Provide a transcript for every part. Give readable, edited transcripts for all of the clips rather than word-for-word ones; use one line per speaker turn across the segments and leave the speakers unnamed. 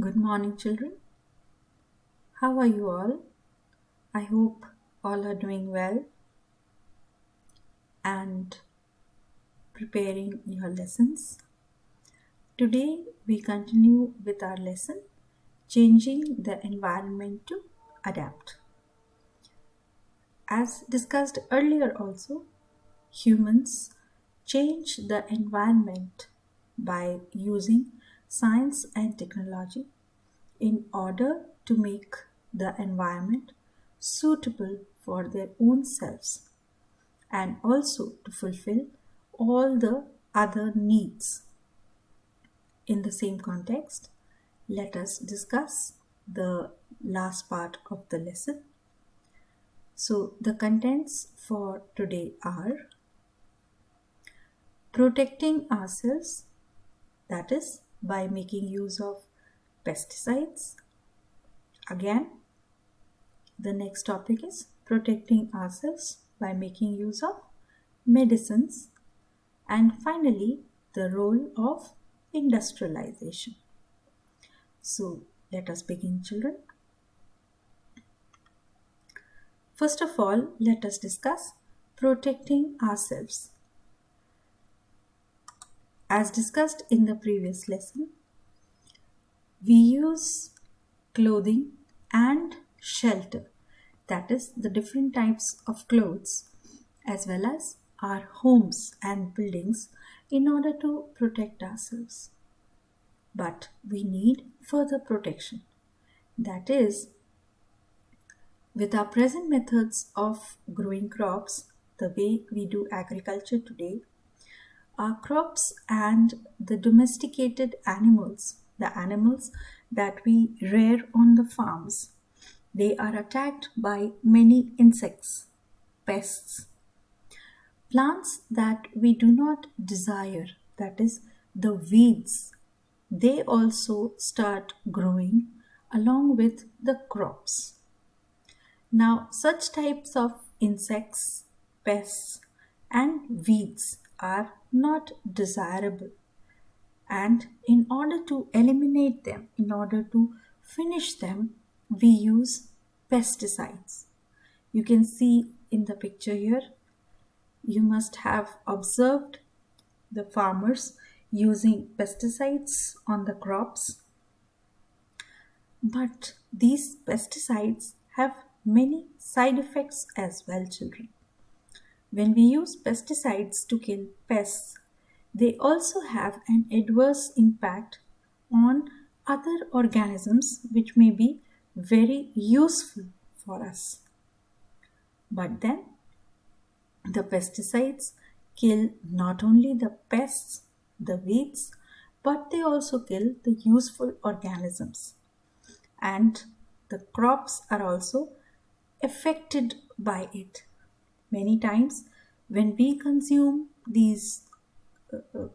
Good morning, children. How are you all? I hope all are doing well and preparing your lessons. Today, we continue with our lesson Changing the Environment to Adapt. As discussed earlier, also, humans change the environment by using science and technology in order to make the environment suitable for their own selves and also to fulfill all the other needs. In the same context, let us discuss the last part of the lesson. So, the contents for today are protecting ourselves, that is, by making use of pesticides. Again, the next topic is protecting ourselves by making use of medicines, and finally, the role of industrialization. So, let us begin, children. First of all, let us discuss protecting ourselves. As discussed in the previous lesson, we use clothing and shelter, that is, the different types of clothes, as well as our homes and buildings in order to protect ourselves. But we need further protection. That is, with our present methods of growing crops, the way we do agriculture today, our crops and the domesticated animals, the animals that we rear on the farms, they are attacked by many insects, pests, plants that we do not desire, that is, the weeds, they also start growing along with the crops. Now, such types of insects, pests, and weeds are not desirable. And in order to eliminate them, in order to finish them, we use pesticides. You can see in the picture here, you must have observed the farmers using pesticides on the crops. But these pesticides have many side effects as well, children. When we use pesticides to kill pests, they also have an adverse impact on other organisms which may be very useful for us. But then, the pesticides kill not only the pests, the weeds, but they also kill the useful organisms. And the crops are also affected by it. Many times, when we consume these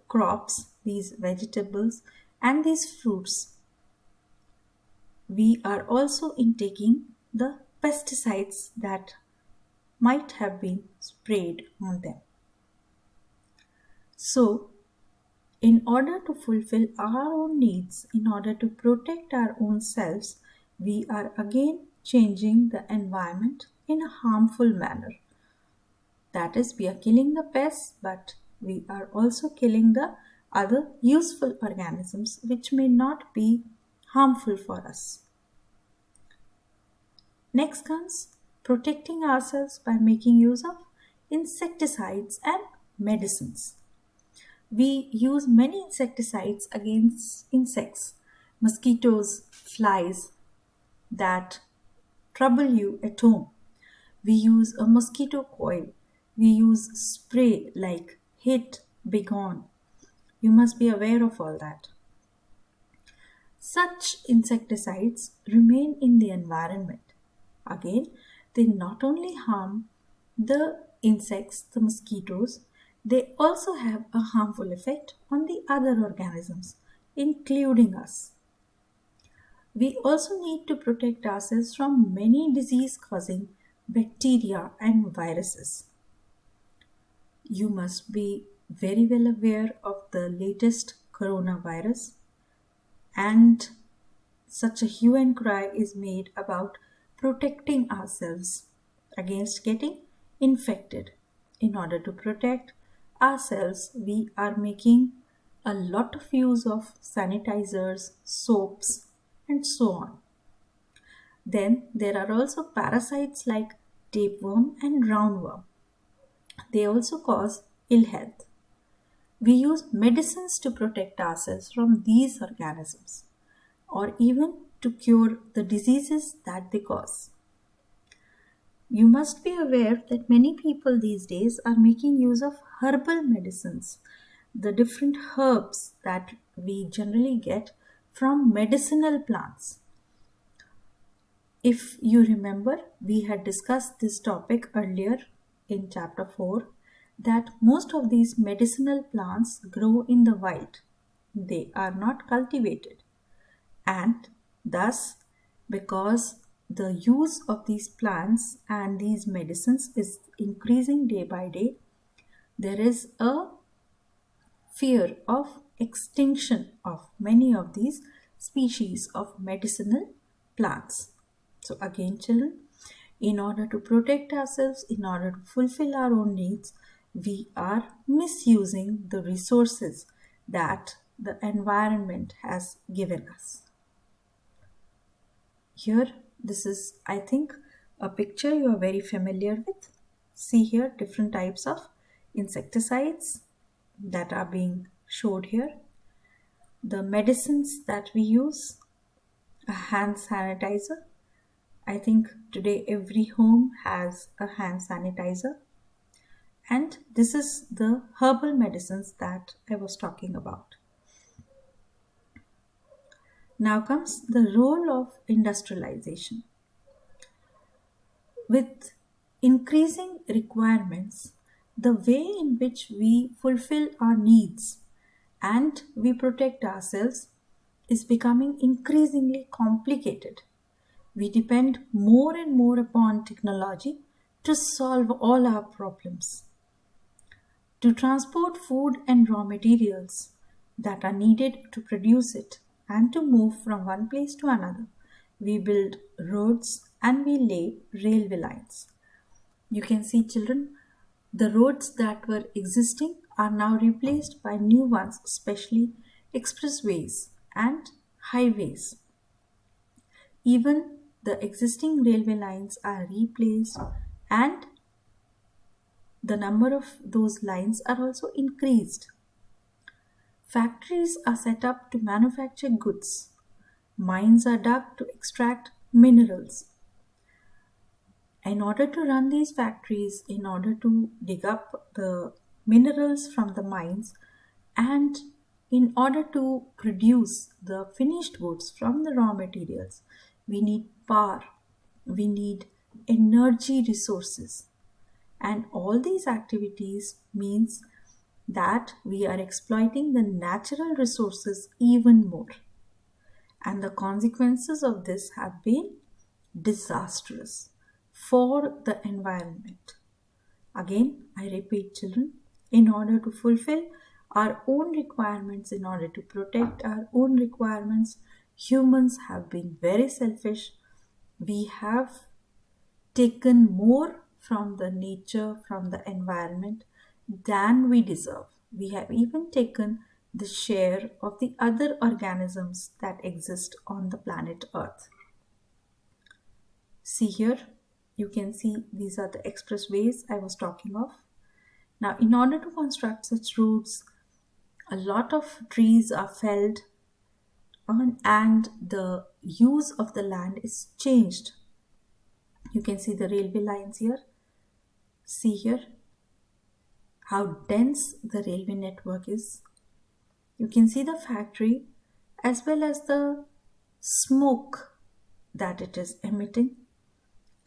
crops, these vegetables, and these fruits, we are also intaking the pesticides that might have been sprayed on them. So, in order to fulfill our own needs, in order to protect our own selves, we are again changing the environment in a harmful manner. That is, we are killing the pests, but we are also killing the other useful organisms which may not be harmful for us. Next comes protecting ourselves by making use of insecticides and medicines. We use many insecticides against insects, mosquitoes, flies that trouble you at home. We use a mosquito coil. We use spray like Hit, Begone. You must be aware of all that. Such insecticides remain in the environment. Again, they not only harm the insects, the mosquitoes, they also have a harmful effect on the other organisms, including us. We also need to protect ourselves from many disease causing bacteria and viruses. You must be very well aware of the latest coronavirus, and such a hue and cry is made about protecting ourselves against getting infected. In order to protect ourselves, we are making a lot of use of sanitizers, soaps, and so on. Then there are also parasites like tapeworm and roundworm. They also cause ill health. We use medicines to protect ourselves from these organisms or even to cure the diseases that they cause. You must be aware that many people these days are making use of herbal medicines, the different herbs that we generally get from medicinal plants. If you remember, we had discussed this topic earlier in chapter 4 that most of these medicinal plants grow in the wild. They are not cultivated. And thus, because the use of these plants and these medicines is increasing day by day, there is a fear of extinction of many of these species of medicinal plants. So, again, children, in order to protect ourselves, in order to fulfill our own needs, we are misusing the resources that the environment has given us. Here, this is, I think, a picture you are very familiar with. See here different types of insecticides that are being showed here. The medicines that we use, a hand sanitizer. I think today every home has a hand sanitizer. And this is the herbal medicines that I was talking about. Now comes the role of industrialization. With increasing requirements, the way in which we fulfill our needs and we protect ourselves is becoming increasingly complicated. We depend more and more upon technology to solve all our problems. To transport food and raw materials that are needed to produce it and to move from one place to another, we build roads and we lay railway lines. You can see, children, the roads that were existing are now replaced by new ones, especially expressways and highways. Even the existing railway lines are replaced and the number of those lines are also increased. Factories are set up to manufacture goods. Mines are dug to extract minerals. In order to run these factories, in order to dig up the minerals from the mines, and in order to produce the finished goods from the raw materials, we need power, we need energy resources. And all these activities means that we are exploiting the natural resources even more. And the consequences of this have been disastrous for the environment. Again, I repeat, children, in order to fulfill our own requirements, in order to protect our own requirements, humans have been very selfish. We have taken more from the nature, from the environment than we deserve. We have even taken the share of the other organisms that exist on the planet Earth. See here, you can see these are the expressways I was talking of. Now, in order to construct such routes, a lot of trees are felled and the use of the land is changed. You can see the railway lines here. See here how dense the railway network is. You can see the factory as well as the smoke that it is emitting,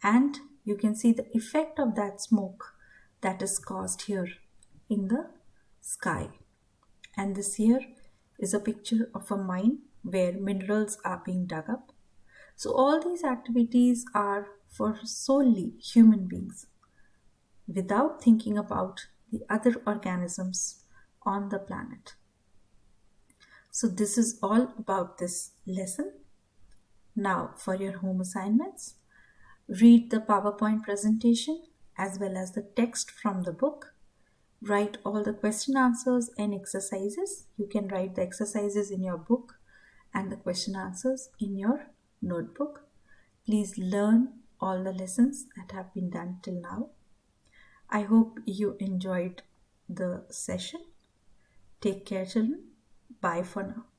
and you can see the effect of that smoke that is caused here in the sky. And this here is a picture of a mine where minerals are being dug up. So all these activities are for solely human beings without thinking about the other organisms on the planet. So this is all about this lesson. Now, for your home assignments, read the PowerPoint presentation as well as the text from the book. Write all the question answers and exercises. You can write the exercises in your book and the question answers in your notebook. Please learn all the lessons that have been done till now. I hope you enjoyed the session. Take care, children. Bye for now.